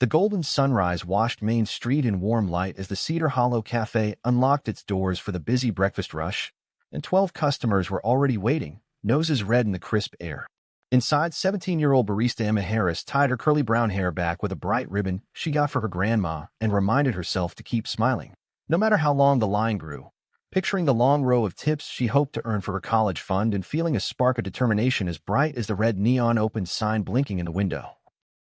The golden sunrise washed Main Street in warm light as the Cedar Hollow Cafe unlocked its doors for the busy breakfast rush, and 12 customers were already waiting, noses red in the crisp air. Inside, 17-year-old barista Emma Harris tied her curly brown hair back with a bright ribbon she got for her grandma and reminded herself to keep smiling, no matter how long the line grew. Picturing the long row of tips she hoped to earn for her college fund and feeling a spark of determination as bright as the red neon open sign blinking in the window.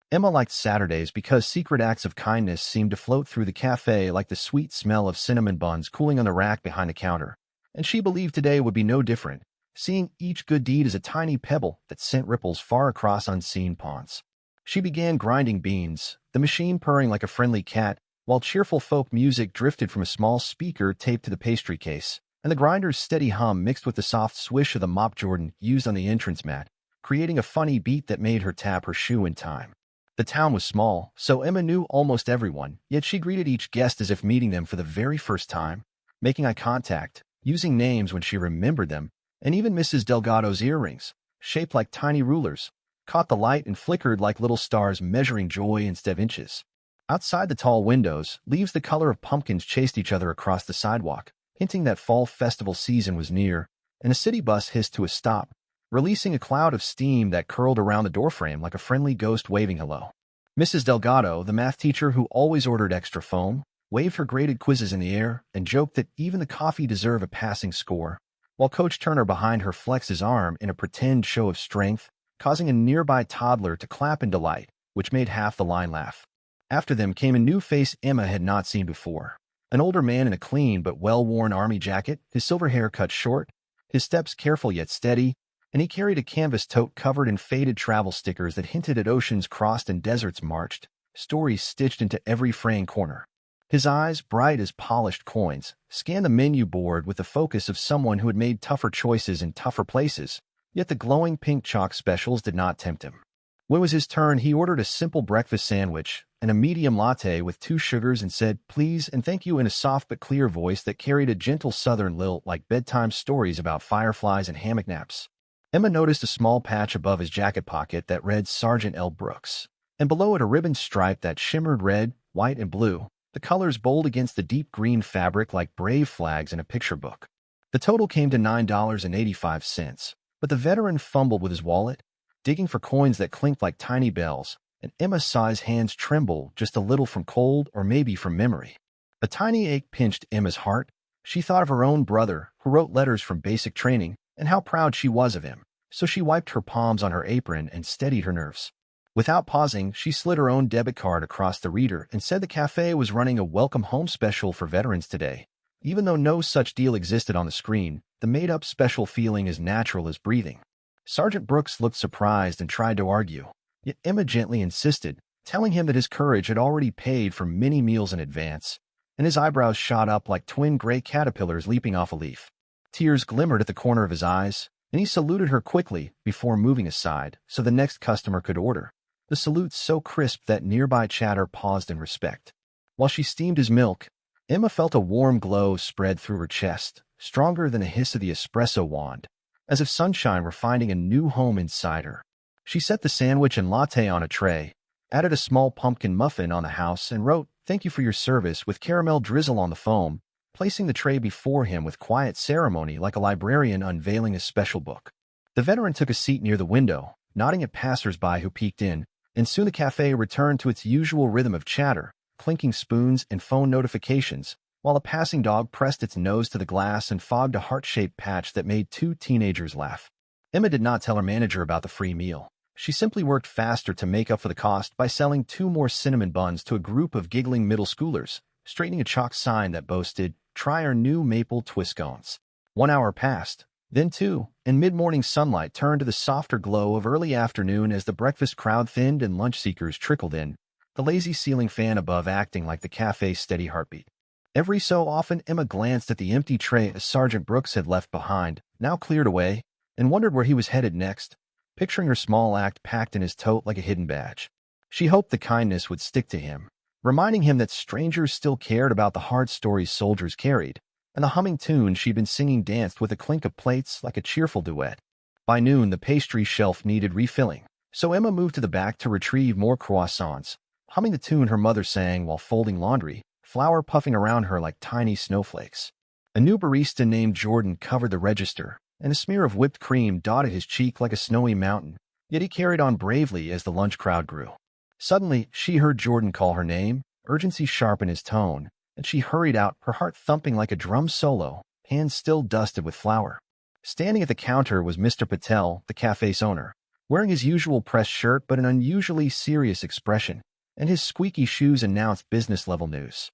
Emma liked Saturdays because secret acts of kindness seemed to float through the cafe like the sweet smell of cinnamon buns cooling on the rack behind the counter, and she believed today would be no different, seeing each good deed as a tiny pebble that sent ripples far across unseen ponds. She began grinding beans, the machine purring like a friendly cat, while cheerful folk music drifted from a small speaker taped to the pastry case, and the grinder's steady hum mixed with the soft swish of the mop Jordan used on the entrance mat, creating a funny beat that made her tap her shoe in time. The town was small, so Emma knew almost everyone, yet she greeted each guest as if meeting them for the very first time, making eye contact, using names when she remembered them, and even Mrs. Delgado's earrings, shaped like tiny rulers, caught the light and flickered like little stars measuring joy instead of inches. Outside the tall windows, leaves the color of pumpkins chased each other across the sidewalk, hinting that fall festival season was near, and a city bus hissed to a stop, releasing a cloud of steam that curled around the doorframe like a friendly ghost waving hello. Mrs. Delgado, the math teacher who always ordered extra foam, waved her graded quizzes in the air and joked that even the coffee deserved a passing score, while Coach Turner behind her flexed his arm in a pretend show of strength, causing a nearby toddler to clap in delight, which made half the line laugh. After them came a new face Emma had not seen before. An older man in a clean but well-worn army jacket, his silver hair cut short, his steps careful yet steady, and he carried a canvas tote covered in faded travel stickers that hinted at oceans crossed and deserts marched, stories stitched into every fraying corner. His eyes, bright as polished coins, scanned the menu board with the focus of someone who had made tougher choices in tougher places, yet the glowing pink chalk specials did not tempt him. When it was his turn, he ordered a simple breakfast sandwich and a medium latte with 2 sugars and said, "Please and thank you," in a soft but clear voice that carried a gentle southern lilt like bedtime stories about fireflies and hammock naps. Emma noticed a small patch above his jacket pocket that read Sergeant L. Brooks, and below it a ribbon stripe that shimmered red, white, and blue, the colors bold against the deep green fabric like brave flags in a picture book. The total came to $9.85, but the veteran fumbled with his wallet, digging for coins that clinked like tiny bells, and Emma saw his hands tremble just a little from cold or maybe from memory. A tiny ache pinched Emma's heart. She thought of her own brother, who wrote letters from basic training, and how proud she was of him, so she wiped her palms on her apron and steadied her nerves. Without pausing, she slid her own debit card across the reader and said the cafe was running a welcome home special for veterans today. Even though no such deal existed on the screen, the made-up special feeling as natural as breathing. Sergeant Brooks looked surprised and tried to argue, yet Emma gently insisted, telling him that his courage had already paid for many meals in advance, and his eyebrows shot up like twin gray caterpillars leaping off a leaf. Tears glimmered at the corner of his eyes, and he saluted her quickly before moving aside so the next customer could order, the salute so crisp that nearby chatter paused in respect. While she steamed his milk, Emma felt a warm glow spread through her chest, stronger than the hiss of the espresso wand, as if sunshine were finding a new home inside her. She set the sandwich and latte on a tray, added a small pumpkin muffin on the house, and wrote, "Thank you for your service," with caramel drizzle on the foam, placing the tray before him with quiet ceremony like a librarian unveiling a special book. The veteran took a seat near the window, nodding at passers-by who peeked in, and soon the cafe returned to its usual rhythm of chatter, clinking spoons and phone notifications, while a passing dog pressed its nose to the glass and fogged a heart-shaped patch that made 2 teenagers laugh. Emma did not tell her manager about the free meal. She simply worked faster to make up for the cost by selling 2 more cinnamon buns to a group of giggling middle schoolers, straightening a chalk sign that boasted, "Try our new maple twist scones." 1 hour passed, then 2, and mid-morning sunlight turned to the softer glow of early afternoon as the breakfast crowd thinned and lunch seekers trickled in, the lazy ceiling fan above acting like the cafe's steady heartbeat. Every so often Emma glanced at the empty tray Sergeant Brooks had left behind, now cleared away, and wondered where he was headed next, picturing her small act packed in his tote like a hidden badge. She hoped the kindness would stick to him, reminding him that strangers still cared about the hard stories soldiers carried, and the humming tune she'd been singing danced with a clink of plates like a cheerful duet. By noon, the pastry shelf needed refilling, so Emma moved to the back to retrieve more croissants, humming the tune her mother sang while folding laundry, flour puffing around her like tiny snowflakes. A new barista named Jordan covered the register, and a smear of whipped cream dotted his cheek like a snowy mountain, yet he carried on bravely as the lunch crowd grew. Suddenly, she heard Jordan call her name, urgency sharp in his tone, and she hurried out, her heart thumping like a drum solo, hands still dusted with flour. Standing at the counter was Mr. Patel, the cafe's owner, wearing his usual pressed shirt but an unusually serious expression, and his squeaky shoes announced business-level news.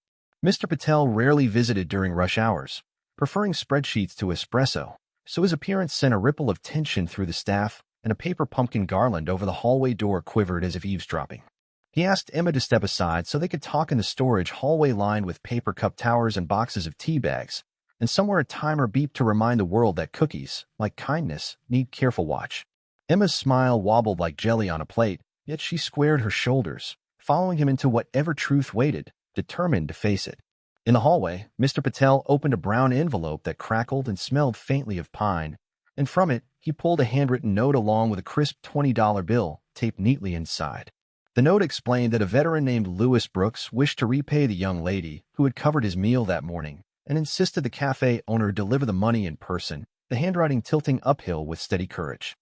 Mr. Patel rarely visited during rush hours, preferring spreadsheets to espresso, so his appearance sent a ripple of tension through the staff, and a paper pumpkin garland over the hallway door quivered as if eavesdropping. He asked Emma to step aside so they could talk in the storage hallway lined with paper cup towers and boxes of tea bags, and somewhere a timer beeped to remind the world that cookies, like kindness, need careful watch. Emma's smile wobbled like jelly on a plate, yet she squared her shoulders, following him into whatever truth waited, determined to face it. In the hallway, Mr. Patel opened a brown envelope that crackled and smelled faintly of pine, and from it, he pulled a handwritten note along with a crisp $20 bill taped neatly inside. The note explained that a veteran named Lewis Brooks wished to repay the young lady who had covered his meal that morning and insisted the cafe owner deliver the money in person, the handwriting tilting uphill with steady courage.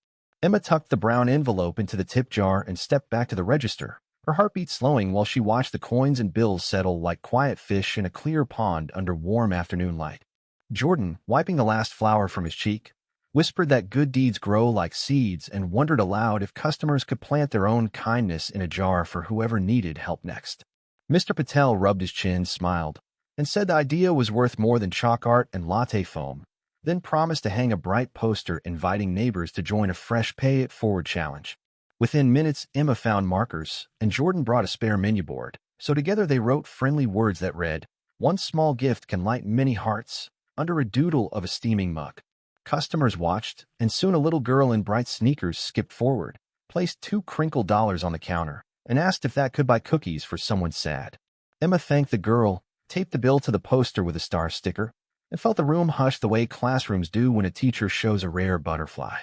Emma tucked the brown envelope into the tip jar and stepped back to the register, her heartbeat slowing while she watched the coins and bills settle like quiet fish in a clear pond under warm afternoon light. Jordan, wiping the last flour from his cheek, whispered that good deeds grow like seeds and wondered aloud if customers could plant their own kindness in a jar for whoever needed help next. Mr. Patel rubbed his chin, smiled, and said the idea was worth more than chalk art and latte foam, then promised to hang a bright poster inviting neighbors to join a fresh Pay It Forward challenge. Within minutes, Emma found markers, and Jordan brought a spare menu board, so together they wrote friendly words that read, "One small gift can light many hearts," under a doodle of a steaming mug. Customers watched, and soon a little girl in bright sneakers skipped forward, placed $2 crinkled dollars on the counter, and asked if that could buy cookies for someone sad. Emma thanked the girl, taped the bill to the poster with a star sticker, and felt the room hush the way classrooms do when a teacher shows a rare butterfly.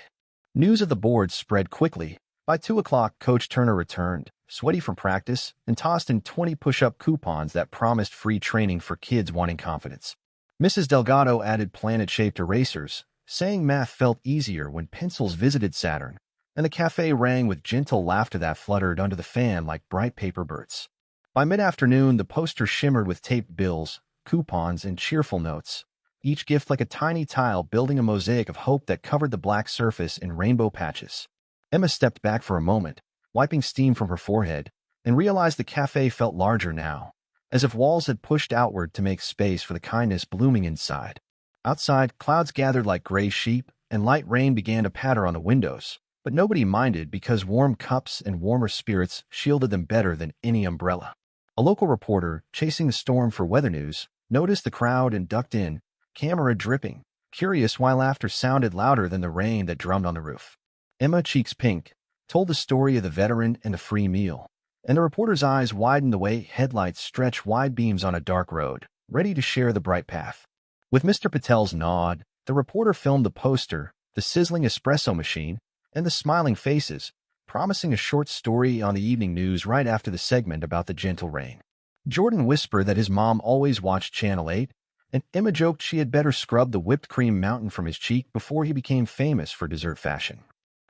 News of the board spread quickly. By 2 o'clock, Coach Turner returned, sweaty from practice, and tossed in 20 push-up coupons that promised free training for kids wanting confidence. Mrs. Delgado added planet-shaped erasers, saying math felt easier when pencils visited Saturn, and the cafe rang with gentle laughter that fluttered under the fan like bright paper birds. By mid-afternoon, the poster shimmered with taped bills, coupons, and cheerful notes, each gift like a tiny tile building a mosaic of hope that covered the black surface in rainbow patches. Emma stepped back for a moment, wiping steam from her forehead, and realized the cafe felt larger now, as if walls had pushed outward to make space for the kindness blooming inside. Outside, clouds gathered like gray sheep, and light rain began to patter on the windows, but nobody minded because warm cups and warmer spirits shielded them better than any umbrella. A local reporter, chasing the storm for weather news, noticed the crowd and ducked in, camera dripping, curious why laughter sounded louder than the rain that drummed on the roof. Emma, cheeks pink, told the story of the veteran and the free meal, and the reporter's eyes widened the way headlights stretch wide beams on a dark road, ready to share the bright path. With Mr. Patel's nod, the reporter filmed the poster, the sizzling espresso machine, and the smiling faces, promising a short story on the evening news right after the segment about the gentle rain. Jordan whispered that his mom always watched Channel 8, and Emma joked she had better scrub the whipped cream mountain from his cheek before he became famous for dessert fashion.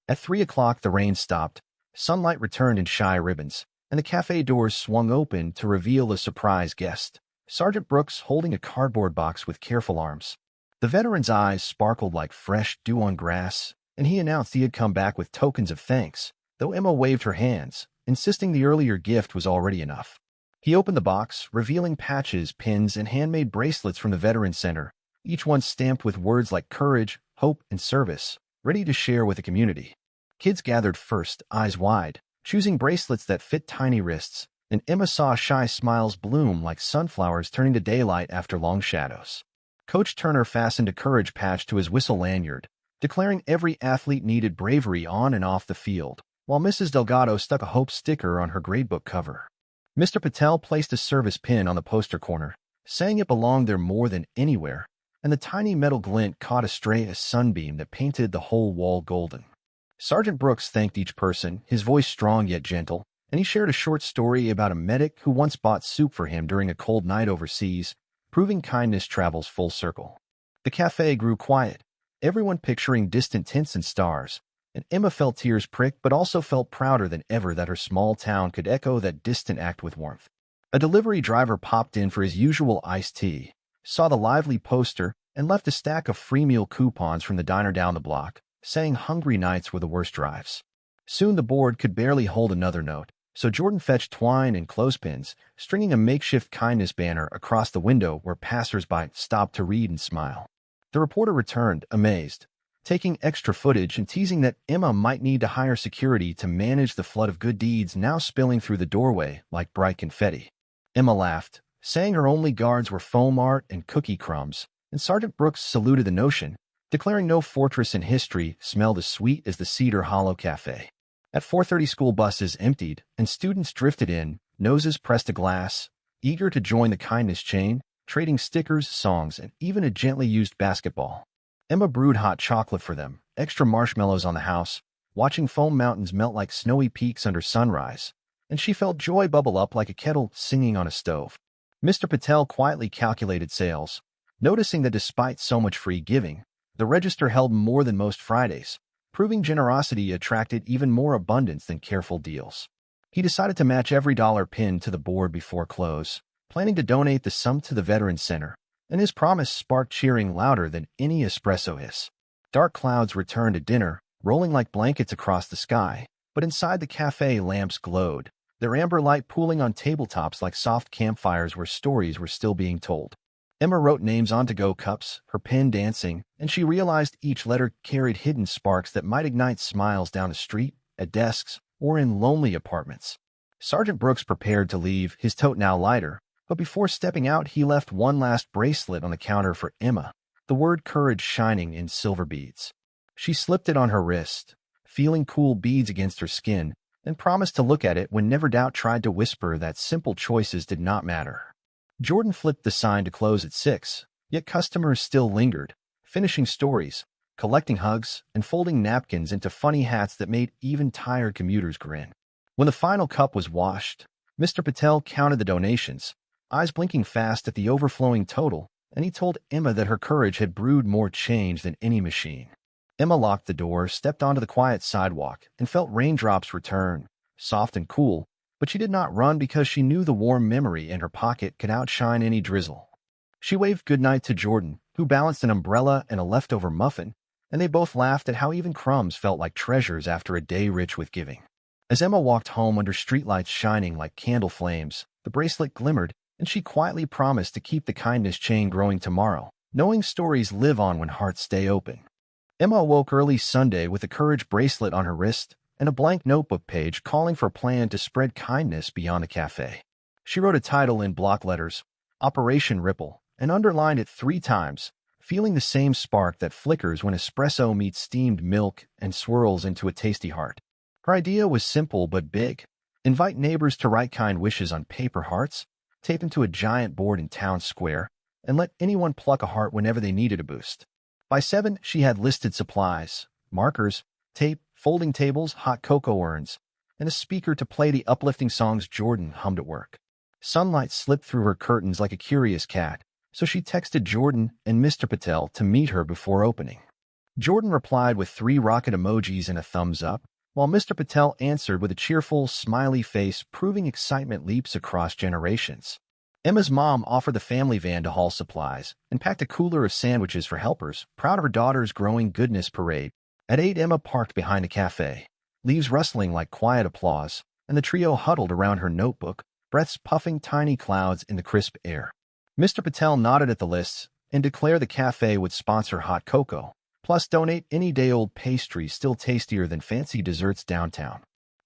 At 3 o'clock, the rain stopped, sunlight returned in shy ribbons, and the cafe doors swung open to reveal a surprise guest, Sergeant Brooks holding a cardboard box with careful arms. The veteran's eyes sparkled like fresh dew on grass, and he announced he had come back with tokens of thanks, though Emma waved her hands, insisting the earlier gift was already enough. He opened the box, revealing patches, pins, and handmade bracelets from the Veteran Center, each one stamped with words like courage, hope, and service, ready to share with the community. Kids gathered first, eyes wide, choosing bracelets that fit tiny wrists, and Emma saw shy smiles bloom like sunflowers turning to daylight after long shadows. Coach Turner fastened a courage patch to his whistle lanyard, declaring every athlete needed bravery on and off the field, while Mrs. Delgado stuck a hope sticker on her gradebook cover. Mr. Patel placed a service pin on the poster corner, saying it belonged there more than anywhere, and the tiny metal glint caught astray a sunbeam that painted the whole wall golden. Sergeant Brooks thanked each person, his voice strong yet gentle, and he shared a short story about a medic who once bought soup for him during a cold night overseas, proving kindness travels full circle. The cafe grew quiet, everyone picturing distant tints and stars, and Emma felt tears prick but also felt prouder than ever that her small town could echo that distant act with warmth. A delivery driver popped in for his usual iced tea, saw the lively poster, and left a stack of free meal coupons from the diner down the block, saying hungry nights were the worst drives. Soon the board could barely hold another note, so Jordan fetched twine and clothespins, stringing a makeshift kindness banner across the window where passers-by stopped to read and smile. The reporter returned, amazed, taking extra footage and teasing that Emma might need to hire security to manage the flood of good deeds now spilling through the doorway like bright confetti. Emma laughed, saying her only guards were foam art and cookie crumbs, and Sergeant Brooks saluted the notion, declaring no fortress in history smelled as sweet as the Cedar Hollow Cafe. At 4:30 school buses emptied, and students drifted in, noses pressed to glass, eager to join the kindness chain, trading stickers, songs, and even a gently used basketball. Emma brewed hot chocolate for them, extra marshmallows on the house, watching foam mountains melt like snowy peaks under sunrise, and she felt joy bubble up like a kettle singing on a stove. Mr. Patel quietly calculated sales, noticing that despite so much free giving, the register held more than most Fridays, proving generosity attracted even more abundance than careful deals. He decided to match every dollar pinned to the board before close, planning to donate the sum to the Veterans Center, and his promise sparked cheering louder than any espresso hiss. Dark clouds returned to dinner, rolling like blankets across the sky, but inside the cafe lamps glowed, their amber light pooling on tabletops like soft campfires where stories were still being told. Emma wrote names on to-go cups, her pen dancing, and she realized each letter carried hidden sparks that might ignite smiles down the street, at desks, or in lonely apartments. Sergeant Brooks prepared to leave, his tote now lighter, but before stepping out he left one last bracelet on the counter for Emma, the word courage shining in silver beads. She slipped it on her wrist, feeling cool beads against her skin, and promised to look at it when Never Doubt tried to whisper that simple choices did not matter. Jordan flipped the sign to close at 6, yet customers still lingered, finishing stories, collecting hugs, and folding napkins into funny hats that made even tired commuters grin. When the final cup was washed, Mr. Patel counted the donations, eyes blinking fast at the overflowing total, and he told Emma that her courage had brewed more change than any machine. Emma locked the door, stepped onto the quiet sidewalk, and felt raindrops return, soft and cool, but she did not run because she knew the warm memory in her pocket could outshine any drizzle. She waved goodnight to Jordan, who balanced an umbrella and a leftover muffin, and they both laughed at how even crumbs felt like treasures after a day rich with giving. As Emma walked home under streetlights shining like candle flames, the bracelet glimmered, and she quietly promised to keep the kindness chain growing tomorrow, knowing stories live on when hearts stay open. Emma awoke early Sunday with a courage bracelet on her wrist and a blank notebook page calling for a plan to spread kindness beyond the cafe. She wrote a title in block letters, Operation Ripple, and underlined it 3 times, feeling the same spark that flickers when espresso meets steamed milk and swirls into a tasty heart. Her idea was simple but big. Invite neighbors to write kind wishes on paper hearts, tape them to a giant board in town square, and let anyone pluck a heart whenever they needed a boost. By 7, she had listed supplies, markers, tape, folding tables, hot cocoa urns, and a speaker to play the uplifting songs Jordan hummed at work. Sunlight slipped through her curtains like a curious cat, so she texted Jordan and Mr. Patel to meet her before opening. Jordan replied with 3 rocket emojis and a thumbs up, while Mr. Patel answered with a cheerful, smiley face proving excitement leaps across generations. Emma's mom offered the family van to haul supplies and packed a cooler of sandwiches for helpers, proud of her daughter's growing goodness parade. At 8, Emma parked behind the cafe, leaves rustling like quiet applause, and the trio huddled around her notebook, breaths puffing tiny clouds in the crisp air. Mr. Patel nodded at the lists and declared the cafe would sponsor hot cocoa, plus donate any day-old pastries still tastier than fancy desserts downtown.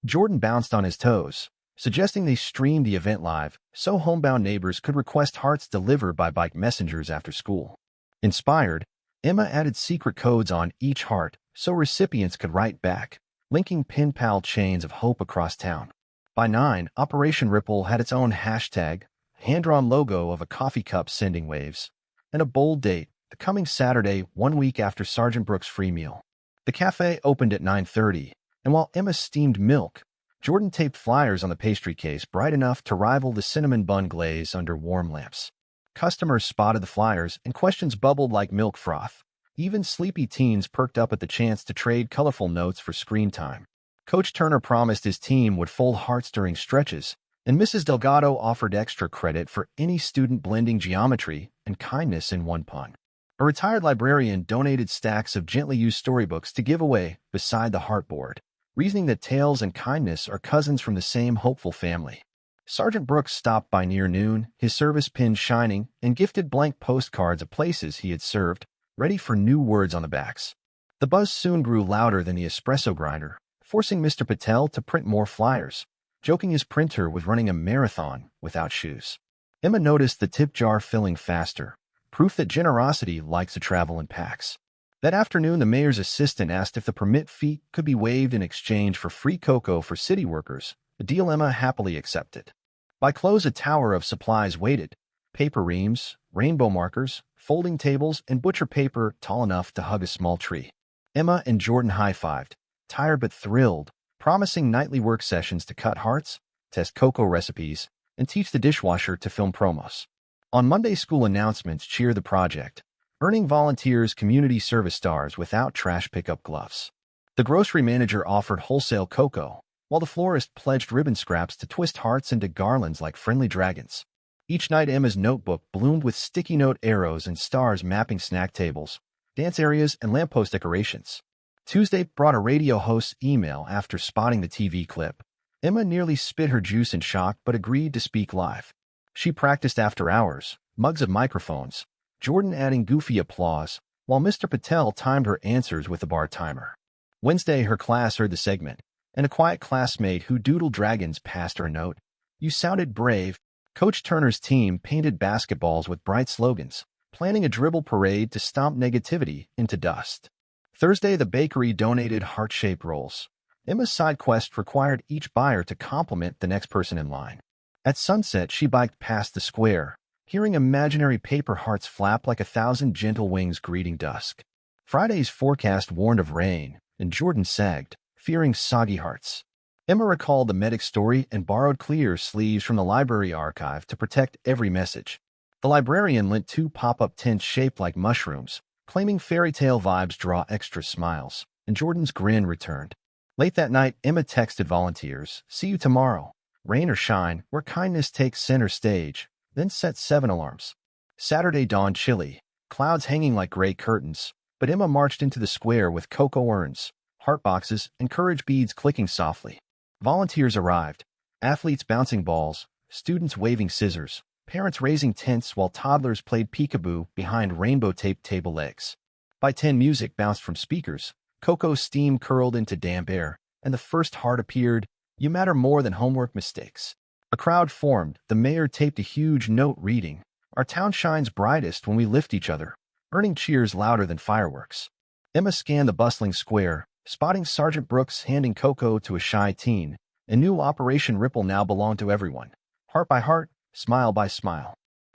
Jordan bounced on his toes, suggesting they stream the event live so homebound neighbors could request hearts delivered by bike messengers after school. Inspired, Emma added secret codes on each heart so recipients could write back, linking pen pal chains of hope across town. By 9, Operation Ripple had its own hashtag, hand-drawn logo of a coffee cup sending waves, and a bold date, the coming Saturday, 1 week after Sergeant Brooks' free meal. The cafe opened at 9:30, and while Emma steamed milk, Jordan taped flyers on the pastry case bright enough to rival the cinnamon bun glaze under warm lamps. Customers spotted the flyers, and questions bubbled like milk froth. Even sleepy teens perked up at the chance to trade colorful notes for screen time. Coach Turner promised his team would fold hearts during stretches, and Mrs. Delgado offered extra credit for any student blending geometry and kindness in one pun. A retired librarian donated stacks of gently used storybooks to give away beside the heartboard, reasoning that tales and kindness are cousins from the same hopeful family. Sergeant Brooks stopped by near noon, his service pin shining, and gifted blank postcards of places he had served, ready for new words on the backs. The buzz soon grew louder than the espresso grinder, forcing Mr. Patel to print more flyers, joking his printer was running a marathon without shoes. Emma noticed the tip jar filling faster, proof that generosity likes to travel in packs. That afternoon, the mayor's assistant asked if the permit fee could be waived in exchange for free cocoa for city workers, a deal Emma happily accepted. By close, a tower of supplies waited: paper reams, rainbow markers, folding tables, and butcher paper tall enough to hug a small tree. Emma and Jordan high-fived, tired but thrilled, promising nightly work sessions to cut hearts, test cocoa recipes, and teach the dishwasher to film promos. On Monday, school announcements cheered the project, earning volunteers community service stars without trash pickup gloves. The grocery manager offered wholesale cocoa, while the florist pledged ribbon scraps to twist hearts into garlands like friendly dragons. Each night, Emma's notebook bloomed with sticky note arrows and stars mapping snack tables, dance areas, and lamppost decorations. Tuesday brought a radio host's email after spotting the TV clip. Emma nearly spit her juice in shock but agreed to speak live. She practiced after hours, mugs of microphones, Jordan adding goofy applause, while Mr. Patel timed her answers with a bar timer. Wednesday, her class heard the segment, and a quiet classmate who doodled dragons passed her a note. "You sounded brave." Coach Turner's team painted basketballs with bright slogans, planning a dribble parade to stomp negativity into dust. Thursday, the bakery donated heart-shaped rolls. Emma's side quest required each buyer to compliment the next person in line. At sunset, she biked past the square, hearing imaginary paper hearts flap like 1,000 gentle wings greeting dusk. Friday's forecast warned of rain, and Jordan sagged, fearing soggy hearts. Emma recalled the medic story and borrowed clear sleeves from the library archive to protect every message. The librarian lent 2 pop-up tents shaped like mushrooms, claiming fairy tale vibes draw extra smiles, and Jordan's grin returned. Late that night, Emma texted volunteers, "See you tomorrow. Rain or shine, where kindness takes center stage," then set 7 alarms. Saturday dawned chilly, clouds hanging like gray curtains, but Emma marched into the square with cocoa urns, heart boxes, and courage beads clicking softly. Volunteers arrived, athletes bouncing balls, students waving scissors, parents raising tents while toddlers played peekaboo behind rainbow-taped table legs. By 10, music bounced from speakers, cocoa steam curled into damp air, and the first heart appeared: "You matter more than homework mistakes." A crowd formed, the mayor taped a huge note reading, "Our town shines brightest when we lift each other," earning cheers louder than fireworks. Emma scanned the bustling square, spotting Sergeant Brooks handing cocoa to a shy teen, and knew Operation Ripple now belonged to everyone. Heart by heart, smile by smile.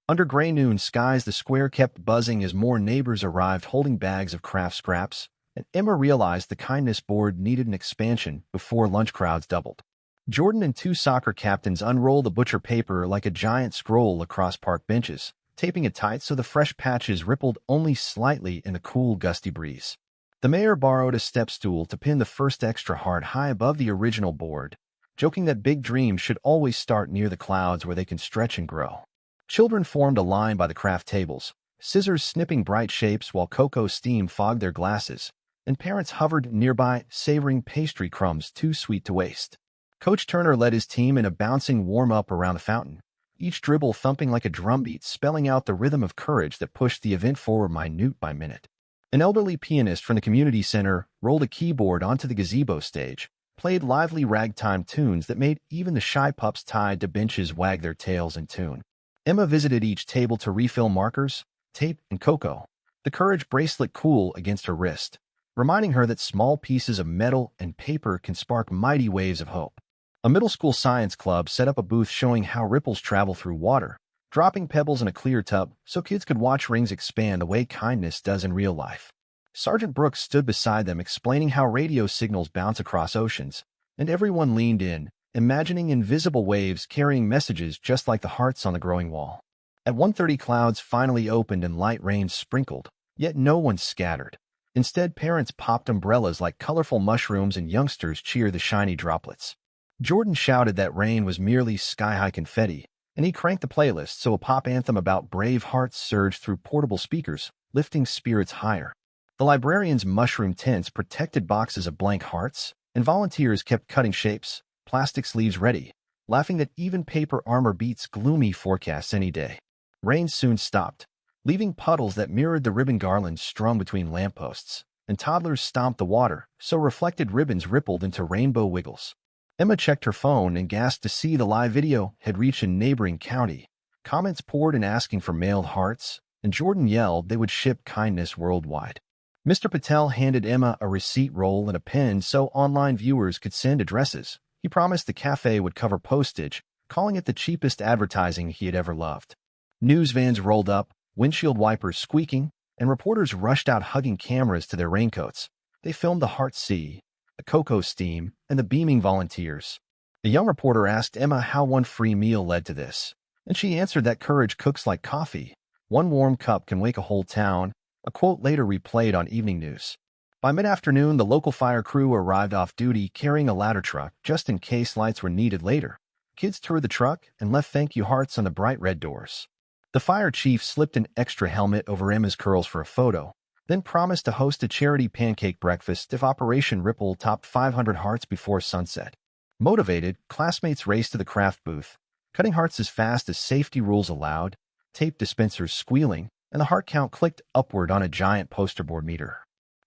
Under gray noon skies, the square kept buzzing as more neighbors arrived holding bags of craft scraps, and Emma realized the kindness board needed an expansion before lunch crowds doubled. Jordan and 2 soccer captains unrolled the butcher paper like a giant scroll across park benches, taping it tight so the fresh patches rippled only slightly in the cool, gusty breeze. The mayor borrowed a step stool to pin the first extra heart high above the original board, joking that big dreams should always start near the clouds where they can stretch and grow. Children formed a line by the craft tables, scissors snipping bright shapes while cocoa steam fogged their glasses, and parents hovered nearby, savoring pastry crumbs too sweet to waste. Coach Turner led his team in a bouncing warm-up around the fountain, each dribble thumping like a drumbeat, spelling out the rhythm of courage that pushed the event forward minute by minute. An elderly pianist from the community center rolled a keyboard onto the gazebo stage, played lively ragtime tunes that made even the shy pups tied to benches wag their tails in tune. Emma visited each table to refill markers, tape, and cocoa, the courage bracelet cool against her wrist, reminding her that small pieces of metal and paper can spark mighty waves of hope. A middle school science club set up a booth showing how ripples travel through water, dropping pebbles in a clear tub so kids could watch rings expand the way kindness does in real life. Sergeant Brooks stood beside them explaining how radio signals bounce across oceans, and everyone leaned in, imagining invisible waves carrying messages just like the hearts on the growing wall. At 1:30, clouds finally opened and light rain sprinkled, yet no one scattered. Instead, parents popped umbrellas like colorful mushrooms and youngsters cheered the shiny droplets. Jordan shouted that rain was merely sky-high confetti, and he cranked the playlist so a pop anthem about brave hearts surged through portable speakers, lifting spirits higher. The librarian's mushroom tents protected boxes of blank hearts, and volunteers kept cutting shapes, plastic sleeves ready, laughing that even paper armor beats gloomy forecasts any day. Rain soon stopped, leaving puddles that mirrored the ribbon garlands strung between lampposts, and toddlers stomped the water, so reflected ribbons rippled into rainbow wiggles. Emma checked her phone and gasped to see the live video had reached a neighboring county. Comments poured in asking for mailed hearts, and Jordan yelled they would ship kindness worldwide. Mr. Patel handed Emma a receipt roll and a pen so online viewers could send addresses. He promised the cafe would cover postage, calling it the cheapest advertising he had ever loved. News vans rolled up, windshield wipers squeaking, and reporters rushed out hugging cameras to their raincoats. They filmed the heart sea, the cocoa steam, and the beaming volunteers. A young reporter asked Emma how one free meal led to this, and she answered that courage cooks like coffee. One warm cup can wake a whole town, a quote later replayed on evening news. By mid-afternoon, the local fire crew arrived off duty carrying a ladder truck just in case lights were needed later. Kids toured the truck and left thank you hearts on the bright red doors. The fire chief slipped an extra helmet over Emma's curls for a photo, then promised to host a charity pancake breakfast if Operation Ripple topped 500 hearts before sunset. Motivated, classmates raced to the craft booth, cutting hearts as fast as safety rules allowed, tape dispensers squealing, and the heart count clicked upward on a giant poster board meter.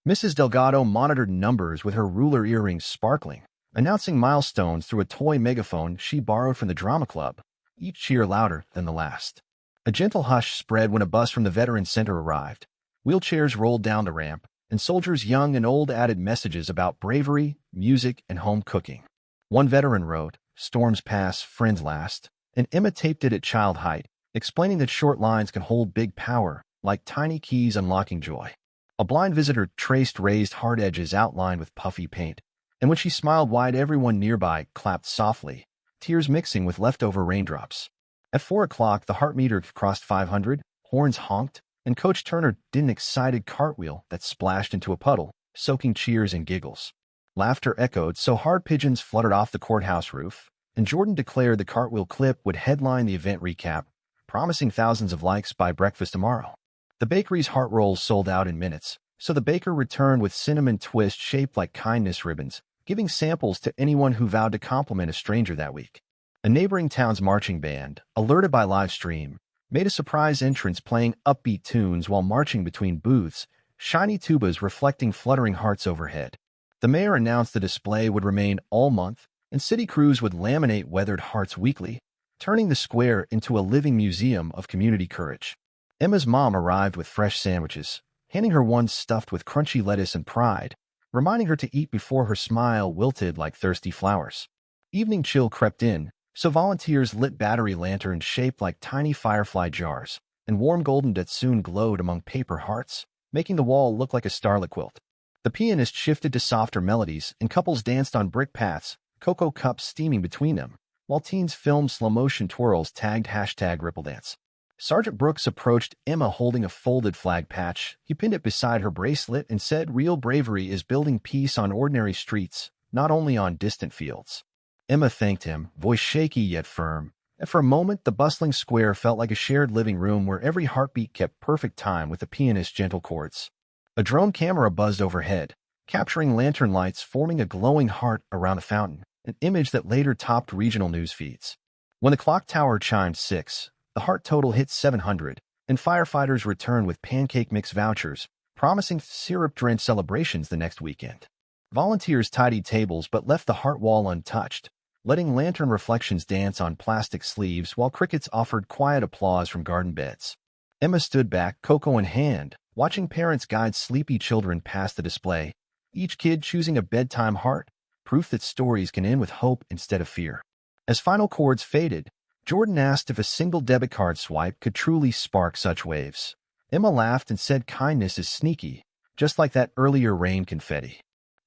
Mrs. Delgado monitored numbers with her ruler earrings sparkling, announcing milestones through a toy megaphone she borrowed from the drama club, each cheer louder than the last. A gentle hush spread when a bus from the Veterans Center arrived. Wheelchairs rolled down the ramp, and soldiers young and old added messages about bravery, music, and home cooking. One veteran wrote, "Storms pass, friends last," and Emma taped it at child height, explaining that short lines can hold big power, like tiny keys unlocking joy. A blind visitor traced raised heart edges outlined with puffy paint, and when she smiled wide, everyone nearby clapped softly, tears mixing with leftover raindrops. At 4 o'clock, the heart meter crossed 500, horns honked, and Coach Turner did an excited cartwheel that splashed into a puddle, soaking cheers and giggles. Laughter echoed so hard pigeons fluttered off the courthouse roof, and Jordan declared the cartwheel clip would headline the event recap, promising thousands of likes by breakfast tomorrow. The bakery's heart rolls sold out in minutes, so the baker returned with cinnamon twists shaped like kindness ribbons, giving samples to anyone who vowed to compliment a stranger that week. A neighboring town's marching band, alerted by live stream, made a surprise entrance playing upbeat tunes while marching between booths, shiny tubas reflecting fluttering hearts overhead. The mayor announced the display would remain all month, and city crews would laminate weathered hearts weekly, turning the square into a living museum of community courage. Emma's mom arrived with fresh sandwiches, handing her one stuffed with crunchy lettuce and pride, reminding her to eat before her smile wilted like thirsty flowers. Evening chill crept in, so volunteers lit battery lanterns shaped like tiny firefly jars, and warm golden that soon glowed among paper hearts, making the wall look like a starlit quilt. The pianist shifted to softer melodies, and couples danced on brick paths, cocoa cups steaming between them, while teens filmed slow-motion twirls tagged #RippleDance. Sergeant Brooks approached Emma holding a folded flag patch. He pinned it beside her bracelet and said real bravery is building peace on ordinary streets, not only on distant fields. Emma thanked him, voice shaky yet firm, and for a moment the bustling square felt like a shared living room where every heartbeat kept perfect time with the pianist's gentle chords. A drone camera buzzed overhead, capturing lantern lights forming a glowing heart around the fountain, an image that later topped regional news feeds. When the clock tower chimed 6, the heart total hit 700, and firefighters returned with pancake mix vouchers, promising syrup-drenched celebrations the next weekend. Volunteers tidied tables but left the heart wall untouched, letting lantern reflections dance on plastic sleeves while crickets offered quiet applause from garden beds. Emma stood back, cocoa in hand, watching parents guide sleepy children past the display, each kid choosing a bedtime heart, proof that stories can end with hope instead of fear. As final chords faded, Jordan asked if a single debit card swipe could truly spark such waves. Emma laughed and said kindness is sneaky, just like that earlier rain confetti.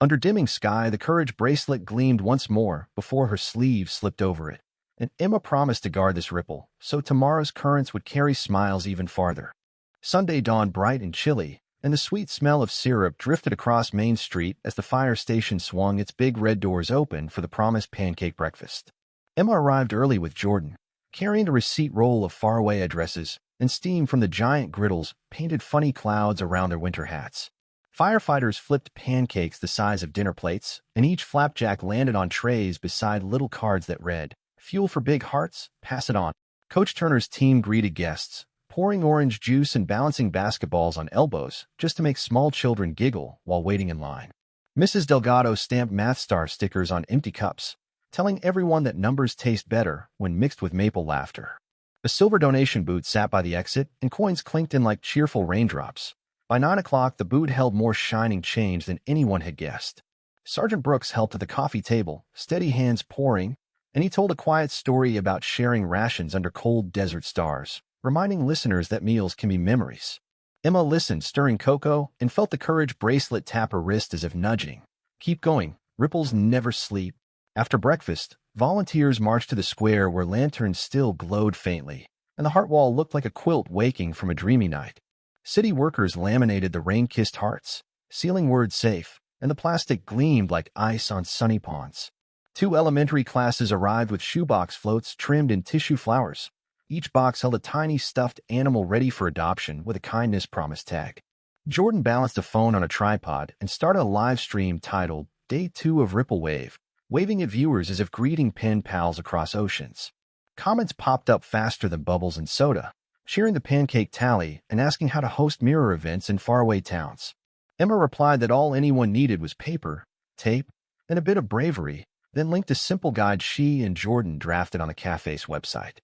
Under dimming sky, the courage bracelet gleamed once more before her sleeve slipped over it, and Emma promised to guard this ripple, so tomorrow's currents would carry smiles even farther. Sunday dawned bright and chilly, and the sweet smell of syrup drifted across Main Street as the fire station swung its big red doors open for the promised pancake breakfast. Emma arrived early with Jordan, carrying a receipt roll of faraway addresses, and steam from the giant griddles painted funny clouds around their winter hats. Firefighters flipped pancakes the size of dinner plates, and each flapjack landed on trays beside little cards that read, "Fuel for big hearts, pass it on." Coach Turner's team greeted guests, pouring orange juice and balancing basketballs on elbows just to make small children giggle while waiting in line. Mrs. Delgado stamped Math Star stickers on empty cups, telling everyone that numbers taste better when mixed with maple laughter. A silver donation boot sat by the exit, and coins clinked in like cheerful raindrops. By 9 o'clock, the boot held more shining change than anyone had guessed. Sergeant Brooks helped at the coffee table, steady hands pouring, and he told a quiet story about sharing rations under cold desert stars, reminding listeners that meals can be memories. Emma listened, stirring cocoa, and felt the courage bracelet tap her wrist as if nudging. Keep going. Ripples never sleep. After breakfast, volunteers marched to the square where lanterns still glowed faintly, and the heart wall looked like a quilt waking from a dreamy night. City workers laminated the rain-kissed hearts, sealing words safe, and the plastic gleamed like ice on sunny ponds. 2 elementary classes arrived with shoebox floats trimmed in tissue flowers. Each box held a tiny stuffed animal ready for adoption with a kindness promise tag. Jordan balanced a phone on a tripod and started a live stream titled Day 2 of Ripple Wave, waving at viewers as if greeting pen pals across oceans. Comments popped up faster than bubbles in soda, sharing the pancake tally and asking how to host mirror events in faraway towns. Emma replied that all anyone needed was paper, tape, and a bit of bravery, then linked a simple guide she and Jordan drafted on the cafe's website.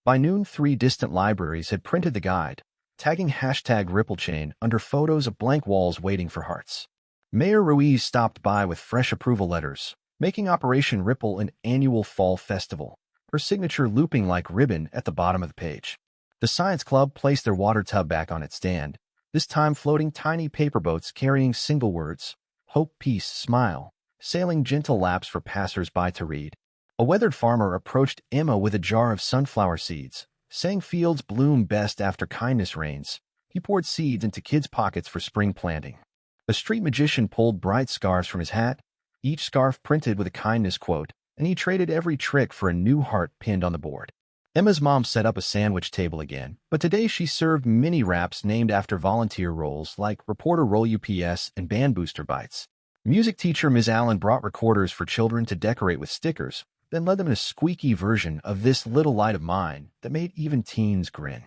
By noon, 3 distant libraries had printed the guide, tagging #RippleChain under photos of blank walls waiting for hearts. Mayor Ruiz stopped by with fresh approval letters, making Operation Ripple an annual fall festival, her signature looping like ribbon at the bottom of the page. The Science Club placed their water tub back on its stand, this time floating tiny paper boats carrying single words, hope, peace, smile, sailing gentle laps for passers-by to read. A weathered farmer approached Emma with a jar of sunflower seeds, saying fields bloom best after kindness rains. He poured seeds into kids' pockets for spring planting. A street magician pulled bright scarves from his hat, each scarf printed with a kindness quote, and he traded every trick for a new heart pinned on the board. Emma's mom set up a sandwich table again, but today she served mini wraps named after volunteer roles like Reporter Roll UPS and Band Booster Bites. Music teacher Ms. Allen brought recorders for children to decorate with stickers, then led them in a squeaky version of This Little Light of Mine that made even teens grin.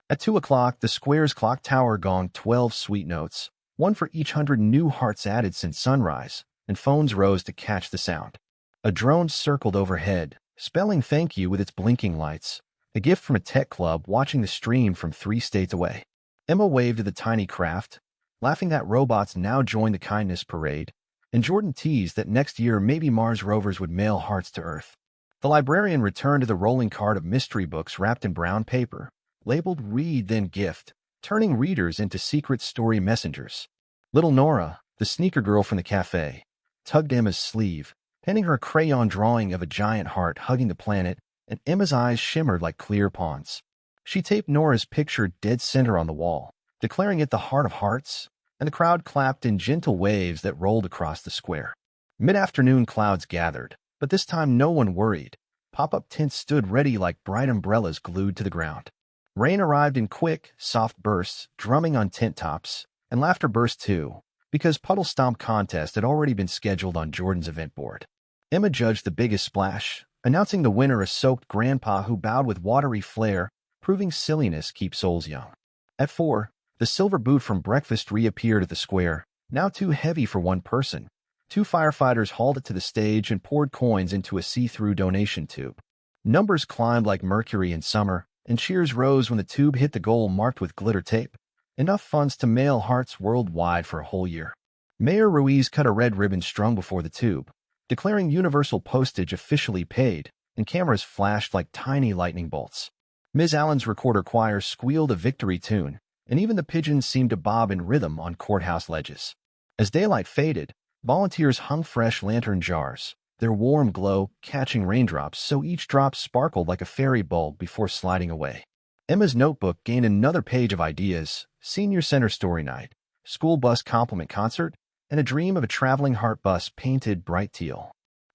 At 2 o'clock, the square's clock tower gonged 12 sweet notes, one for each 100 new hearts added since sunrise, and phones rose to catch the sound. A drone circled overhead, spelling thank you with its blinking lights, a gift from a tech club watching the stream from 3 states away. Emma waved to the tiny craft, laughing that robots now joined the kindness parade, and Jordan teased that next year maybe Mars rovers would mail hearts to Earth. The librarian returned to the rolling cart of mystery books wrapped in brown paper, labeled Read Then Gift, turning readers into secret story messengers. Little Nora, the sneaker girl from the cafe, tugged Emma's sleeve, handing her a crayon drawing of a giant heart hugging the planet, and Emma's eyes shimmered like clear ponds. She taped Nora's picture dead center on the wall, declaring it the heart of hearts, and the crowd clapped in gentle waves that rolled across the square. Mid-afternoon clouds gathered, but this time no one worried. Pop-up tents stood ready like bright umbrellas glued to the ground. Rain arrived in quick, soft bursts, drumming on tent tops, and laughter burst too, because Puddle Stomp contest had already been scheduled on Jordan's event board. Emma judged the biggest splash, announcing the winner a soaked grandpa who bowed with watery flair, proving silliness keeps souls young. At 4, the silver boot from breakfast reappeared at the square, now too heavy for one person. 2 firefighters hauled it to the stage and poured coins into a see-through donation tube. Numbers climbed like mercury in summer, and cheers rose when the tube hit the goal marked with glitter tape. Enough funds to mail hearts worldwide for a whole year. Mayor Ruiz cut a red ribbon strung before the tube, declaring universal postage officially paid, and cameras flashed like tiny lightning bolts. Ms. Allen's recorder choir squealed a victory tune, and even the pigeons seemed to bob in rhythm on courthouse ledges. As daylight faded, Volunteers hung fresh lantern jars, their warm glow catching raindrops so each drop sparkled like a fairy bulb before sliding away. Emma's notebook gained another page of ideas: senior center story night, school bus compliment concert, and a dream of a traveling heart bus painted bright teal.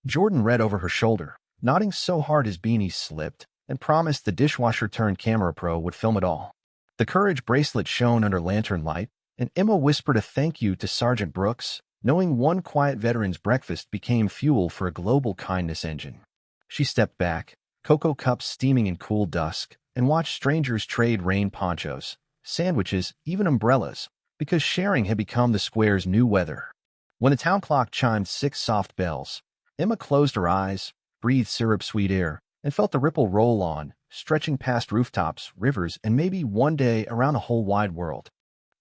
Jordan read over her shoulder, nodding so hard his beanie slipped, and promised the dishwasher-turned-camera pro would film it all. The courage bracelet shone under lantern light, and Emma whispered a thank you to Sergeant Brooks, knowing one quiet veteran's breakfast became fuel for a global kindness engine. She stepped back, cocoa cups steaming in cool dusk, and watched strangers trade rain ponchos, sandwiches, even umbrellas, because sharing had become the square's new weather. When the town clock chimed 6 soft bells, Emma closed her eyes, breathed syrup-sweet air, and felt the ripple roll on, stretching past rooftops, rivers, and maybe one day around the whole wide world.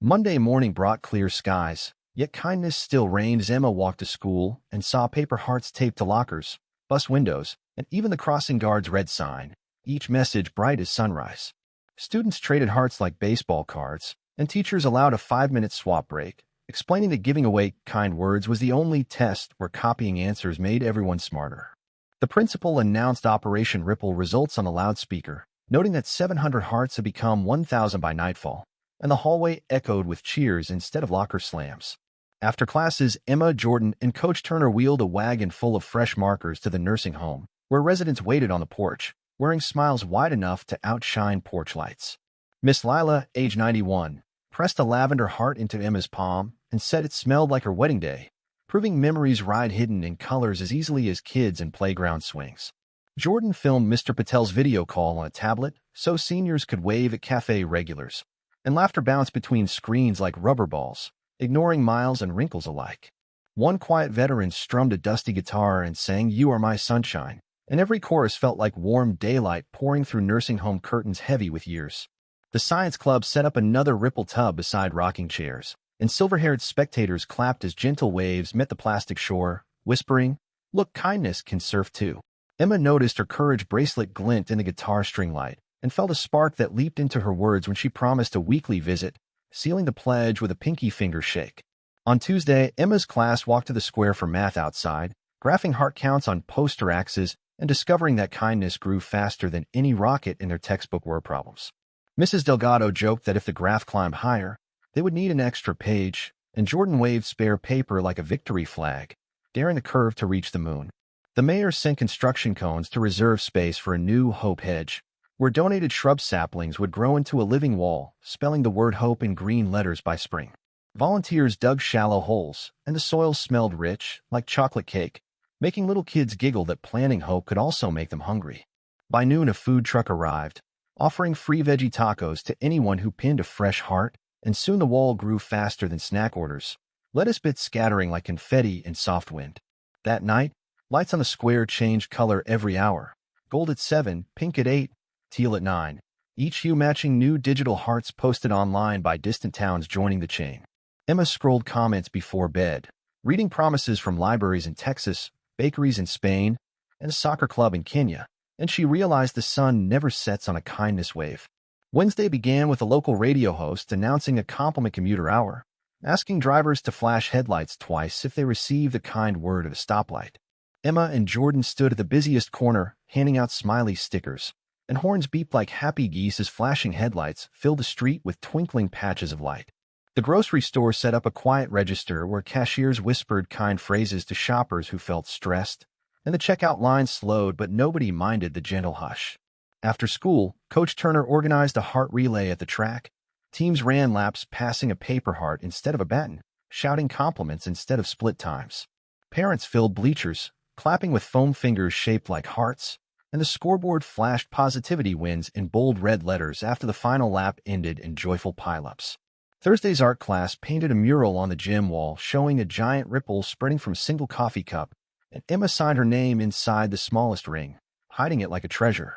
Monday morning brought clear skies, yet kindness still reigned as Emma walked to school and saw paper hearts taped to lockers, bus windows, and even the crossing guard's red sign, each message bright as sunrise. Students traded hearts like baseball cards, and teachers allowed a 5-minute swap break, explaining that giving away kind words was the only test where copying answers made everyone smarter. The principal announced Operation Ripple results on a loudspeaker, noting that 700 hearts had become 1,000 by nightfall, and the hallway echoed with cheers instead of locker slams. After classes, Emma, Jordan, and Coach Turner wheeled a wagon full of fresh markers to the nursing home, where residents waited on the porch, wearing smiles wide enough to outshine porch lights. Miss Lila, age 91, pressed a lavender heart into Emma's palm and said it smelled like her wedding day, proving memories ride hidden in colors as easily as kids in playground swings. Jordan filmed Mr. Patel's video call on a tablet so seniors could wave at cafe regulars, and laughter bounced between screens like rubber balls, ignoring miles and wrinkles alike. One quiet veteran strummed a dusty guitar and sang "You Are My Sunshine," and every chorus felt like warm daylight pouring through nursing home curtains heavy with years. The science club set up another ripple tub beside rocking chairs, and silver-haired spectators clapped as gentle waves met the plastic shore, whispering, "Look, kindness can surf too." Emma noticed her courage bracelet glint in the guitar string light, and felt a spark that leaped into her words when she promised a weekly visit, sealing the pledge with a pinky finger shake. On Tuesday, Emma's class walked to the square for math outside, graphing heart counts on poster axes and discovering that kindness grew faster than any rocket in their textbook word problems. Mrs. Delgado joked that if the graph climbed higher, they would need an extra page, and Jordan waved spare paper like a victory flag, daring the curve to reach the moon. The mayor sent construction cones to reserve space for a new hope hedge, where donated shrub saplings would grow into a living wall, spelling the word hope in green letters by spring. Volunteers dug shallow holes, and the soil smelled rich, like chocolate cake, making little kids giggle that planting hope could also make them hungry. By noon, a food truck arrived, offering free veggie tacos to anyone who pinned a fresh heart, and soon the wall grew faster than snack orders, lettuce bits scattering like confetti in soft wind. That night, lights on the square changed color every hour: gold at 7, pink at 8, teal at 9, each hue matching new digital hearts posted online by distant towns joining the chain. Emma scrolled comments before bed, reading promises from libraries in Texas, bakeries in Spain, and a soccer club in Kenya, and she realized the sun never sets on a kindness wave. Wednesday began with a local radio host announcing a compliment commuter hour, asking drivers to flash headlights twice if they received the kind word at a stoplight. Emma and Jordan stood at the busiest corner, handing out smiley stickers, and horns beeped like happy geese as flashing headlights filled the street with twinkling patches of light. The grocery store set up a quiet register where cashiers whispered kind phrases to shoppers who felt stressed, and the checkout line slowed, but nobody minded the gentle hush. After school, Coach Turner organized a heart relay at the track. Teams ran laps passing a paper heart instead of a baton, shouting compliments instead of split times. Parents filled bleachers, clapping with foam fingers shaped like hearts, and the scoreboard flashed positivity wins in bold red letters after the final lap ended in joyful pileups. Thursday's art class painted a mural on the gym wall showing a giant ripple spreading from a single coffee cup, and Emma signed her name inside the smallest ring, hiding it like a treasure.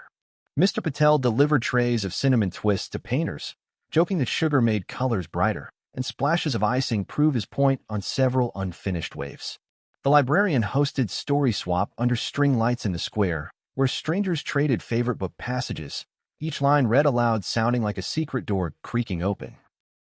Mr. Patel delivered trays of cinnamon twists to painters, joking that sugar made colors brighter, and splashes of icing proved his point on several unfinished waves. The librarian hosted Story Swap under string lights in the square, where strangers traded favorite book passages, each line read aloud sounding like a secret door creaking open.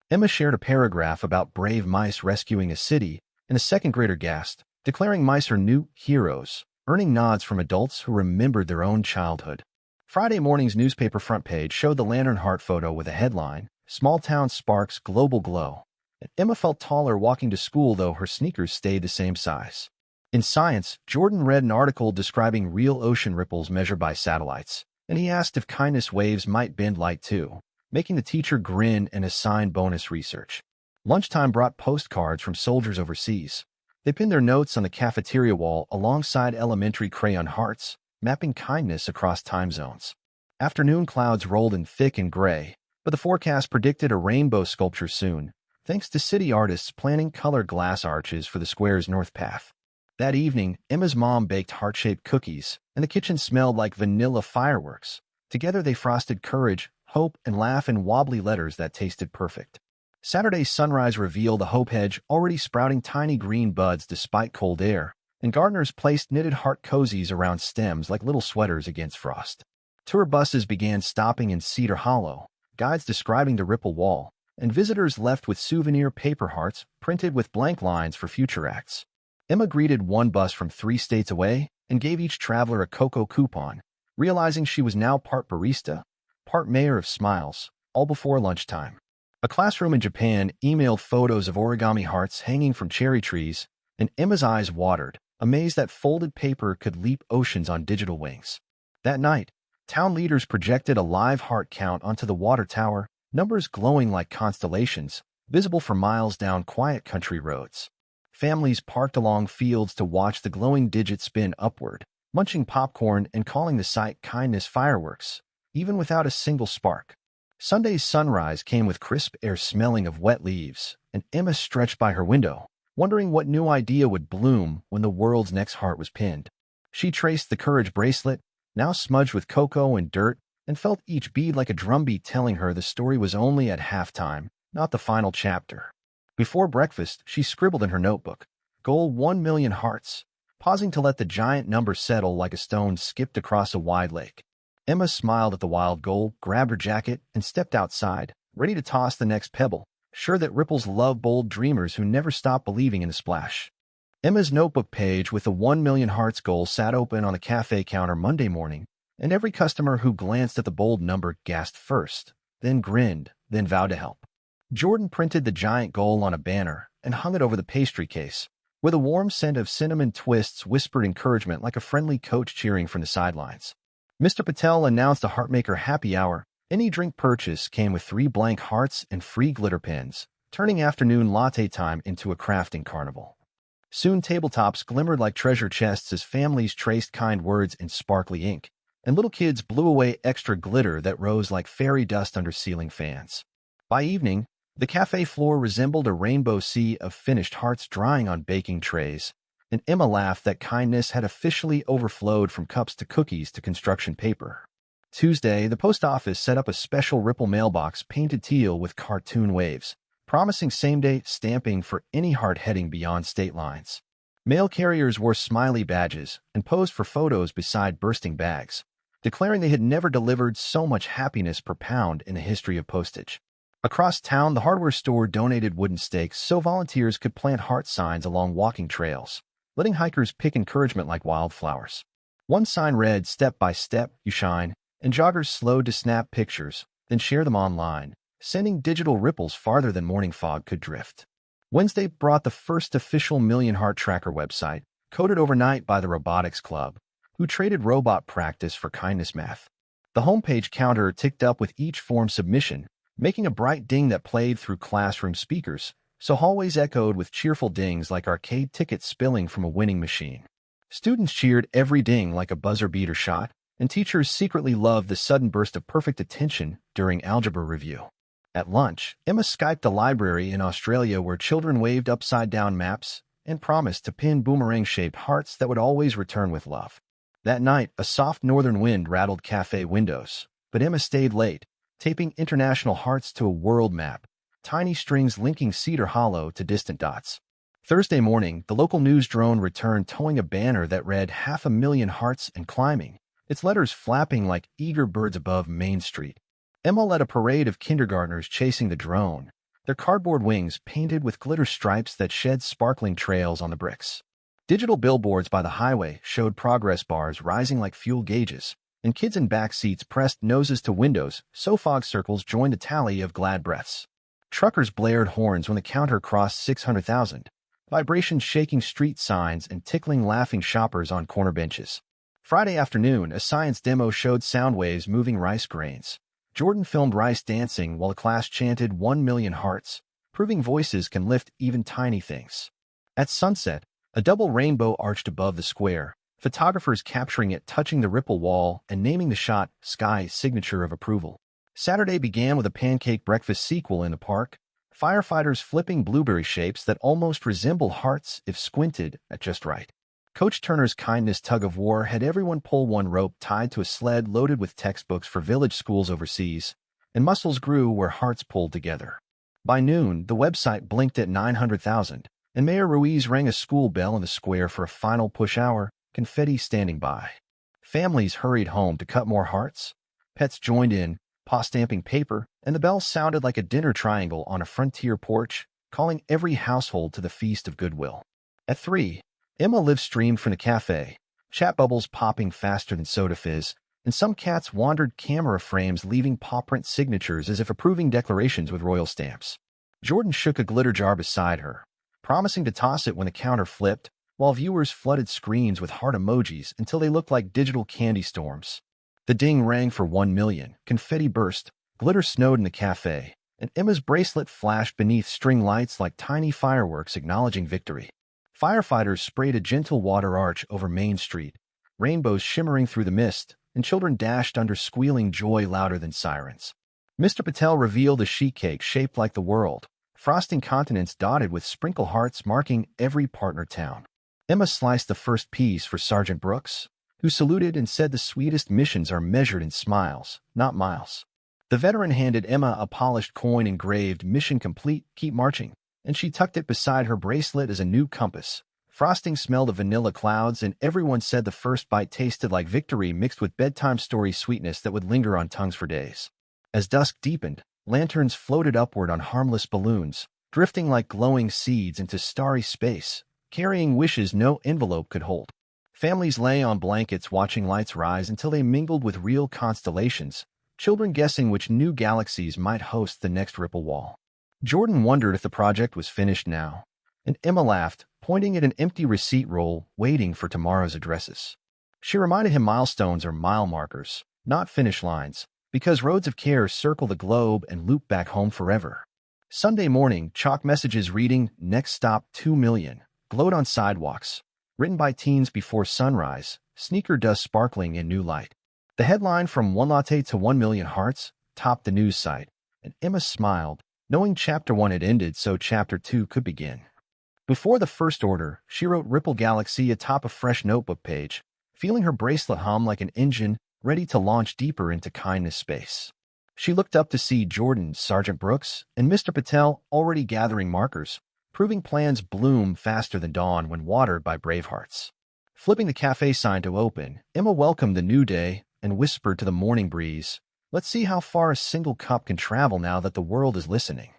Emma shared a paragraph about brave mice rescuing a city, and a second grader gasped, declaring mice her new heroes, earning nods from adults who remembered their own childhood. Friday morning's newspaper front page showed the lantern heart photo with a headline, "Small Town Sparks Global Glow." And Emma felt taller walking to school, though her sneakers stayed the same size. In Science, Jordan read an article describing real ocean ripples measured by satellites, and he asked if kindness waves might bend light too, making the teacher grin and assign bonus research. Lunchtime brought postcards from soldiers overseas. They pinned their notes on the cafeteria wall alongside elementary crayon hearts, mapping kindness across time zones. Afternoon clouds rolled in thick and gray, but the forecast predicted a rainbow sculpture soon, thanks to city artists planning colored glass arches for the square's north path. That evening, Emma's mom baked heart-shaped cookies, and the kitchen smelled like vanilla fireworks. Together they frosted courage, hope, and laugh in wobbly letters that tasted perfect. Saturday's sunrise revealed a hope hedge already sprouting tiny green buds despite cold air, and gardeners placed knitted heart cozies around stems like little sweaters against frost. Tour buses began stopping in Cedar Hollow, guides describing the ripple wall, and visitors left with souvenir paper hearts printed with blank lines for future acts. Emma greeted one bus from 3 states away and gave each traveler a cocoa coupon, realizing she was now part barista, part mayor of smiles, all before lunchtime. A classroom in Japan emailed photos of origami hearts hanging from cherry trees, and Emma's eyes watered, amazed that folded paper could leap oceans on digital wings. That night, town leaders projected a live heart count onto the water tower, numbers glowing like constellations, visible for miles down quiet country roads. Families parked along fields to watch the glowing digit spin upward, munching popcorn and calling the sight kindness fireworks, even without a single spark. Sunday's sunrise came with crisp air smelling of wet leaves, and Emma stretched by her window, wondering what new idea would bloom when the world's next heart was pinned. She traced the courage bracelet, now smudged with cocoa and dirt, and felt each bead like a drumbeat telling her the story was only at halftime, not the final chapter. Before breakfast, she scribbled in her notebook, "Goal 1 million hearts," pausing to let the giant number settle like a stone skipped across a wide lake. Emma smiled at the wild goal, grabbed her jacket, and stepped outside, ready to toss the next pebble, sure that ripples love bold dreamers who never stop believing in a splash. Emma's notebook page with the 1 million hearts goal sat open on the cafe counter Monday morning, and every customer who glanced at the bold number gasped first, then grinned, then vowed to help. Jordan printed the giant goal on a banner and hung it over the pastry case, where the warm scent of cinnamon twists whispered encouragement like a friendly coach cheering from the sidelines. Mr. Patel announced a Heartmaker happy hour. Any drink purchase came with 3 blank hearts and free glitter pens, turning afternoon latte time into a crafting carnival. Soon tabletops glimmered like treasure chests as families traced kind words in sparkly ink, and little kids blew away extra glitter that rose like fairy dust under ceiling fans. By evening, the cafe floor resembled a rainbow sea of finished hearts drying on baking trays, and Emma laughed that kindness had officially overflowed from cups to cookies to construction paper. Tuesday, the post office set up a special ripple mailbox painted teal with cartoon waves, promising same-day stamping for any heart heading beyond state lines. Mail carriers wore smiley badges and posed for photos beside bursting bags, declaring they had never delivered so much happiness per pound in the history of postage. Across town, the hardware store donated wooden stakes so volunteers could plant heart signs along walking trails, letting hikers pick encouragement like wildflowers. One sign read, "Step by step, you shine," and joggers slowed to snap pictures, then share them online, sending digital ripples farther than morning fog could drift. Wednesday brought the first official Million Heart Tracker website, coded overnight by the Robotics Club, who traded robot practice for kindness math. The homepage counter ticked up with each form submission, making a bright ding that played through classroom speakers, so hallways echoed with cheerful dings like arcade tickets spilling from a winning machine. Students cheered every ding like a buzzer beater shot, and teachers secretly loved the sudden burst of perfect attention during algebra review. At lunch, Emma Skyped a library in Australia where children waved upside-down maps and promised to pin boomerang-shaped hearts that would always return with love. That night, a soft northern wind rattled cafe windows, but Emma stayed late, taping international hearts to a world map, tiny strings linking Cedar Hollow to distant dots. Thursday morning, the local news drone returned towing a banner that read 500,000 hearts and climbing, its letters flapping like eager birds above Main Street. Emma led a parade of kindergartners chasing the drone, their cardboard wings painted with glitter stripes that shed sparkling trails on the bricks. Digital billboards by the highway showed progress bars rising like fuel gauges, and kids in back seats pressed noses to windows so fog circles joined a tally of glad breaths. Truckers blared horns when the counter crossed 600,000, vibrations shaking street signs and tickling laughing shoppers on corner benches. Friday afternoon, a science demo showed sound waves moving rice grains. Jordan filmed rice dancing while the class chanted 1,000,000 hearts, proving voices can lift even tiny things. At sunset, a double rainbow arched above the square, photographers capturing it touching the ripple wall and naming the shot Sky Signature of Approval. Saturday began with a pancake breakfast sequel in the park, firefighters flipping blueberry shapes that almost resemble hearts if squinted at just right. Coach Turner's kindness tug-of-war had everyone pull one rope tied to a sled loaded with textbooks for village schools overseas, and muscles grew where hearts pulled together. By noon, the website blinked at 900,000, and Mayor Ruiz rang a school bell in the square for a final push hour, confetti standing by. Families hurried home to cut more hearts. Pets joined in, paw-stamping paper, and the bell sounded like a dinner triangle on a frontier porch, calling every household to the feast of goodwill. At 3, Emma live-streamed from the cafe, chat bubbles popping faster than soda fizz, and some cats wandered camera frames leaving paw-print signatures as if approving declarations with royal stamps. Jordan shook a glitter jar beside her, promising to toss it when the counter flipped, while viewers flooded screens with heart emojis until they looked like digital candy storms. The ding rang for 1,000,000, confetti burst, glitter snowed in the cafe, and Emma's bracelet flashed beneath string lights like tiny fireworks acknowledging victory. Firefighters sprayed a gentle water arch over Main Street, rainbows shimmering through the mist, and children dashed under squealing joy louder than sirens. Mr. Patel revealed a sheet cake shaped like the world, frosting continents dotted with sprinkle hearts marking every partner town. Emma sliced the first piece for Sergeant Brooks, who saluted and said the sweetest missions are measured in smiles, not miles. The veteran handed Emma a polished coin engraved "Mission Complete, Keep Marching," and she tucked it beside her bracelet as a new compass. Frosting smelled of vanilla clouds, and everyone said the first bite tasted like victory mixed with bedtime story sweetness that would linger on tongues for days. As dusk deepened, lanterns floated upward on harmless balloons, drifting like glowing seeds into starry space, carrying wishes no envelope could hold. Families lay on blankets watching lights rise until they mingled with real constellations, children guessing which new galaxies might host the next ripple wall. Jordan wondered if the project was finished now, and Emma laughed, pointing at an empty receipt roll waiting for tomorrow's addresses. She reminded him milestones are mile markers, not finish lines, because roads of care circle the globe and loop back home forever. Sunday morning, chalk messages reading, "Next stop 2,000,000, glowed on sidewalks, written by teens before sunrise, sneaker dust sparkling in new light. The headline "From one latte to 1,000,000 hearts" topped the news site, and Emma smiled, knowing Chapter 1 had ended so Chapter 2 could begin. Before the first order, she wrote "Ripple Galaxy" atop a fresh notebook page, feeling her bracelet hum like an engine ready to launch deeper into kindness space. She looked up to see Jordan, Sergeant Brooks, and Mr. Patel already gathering markers, proving plans bloom faster than dawn when watered by brave hearts. Flipping the cafe sign to open, Emma welcomed the new day and whispered to the morning breeze, "Let's see how far a single cup can travel now that the world is listening."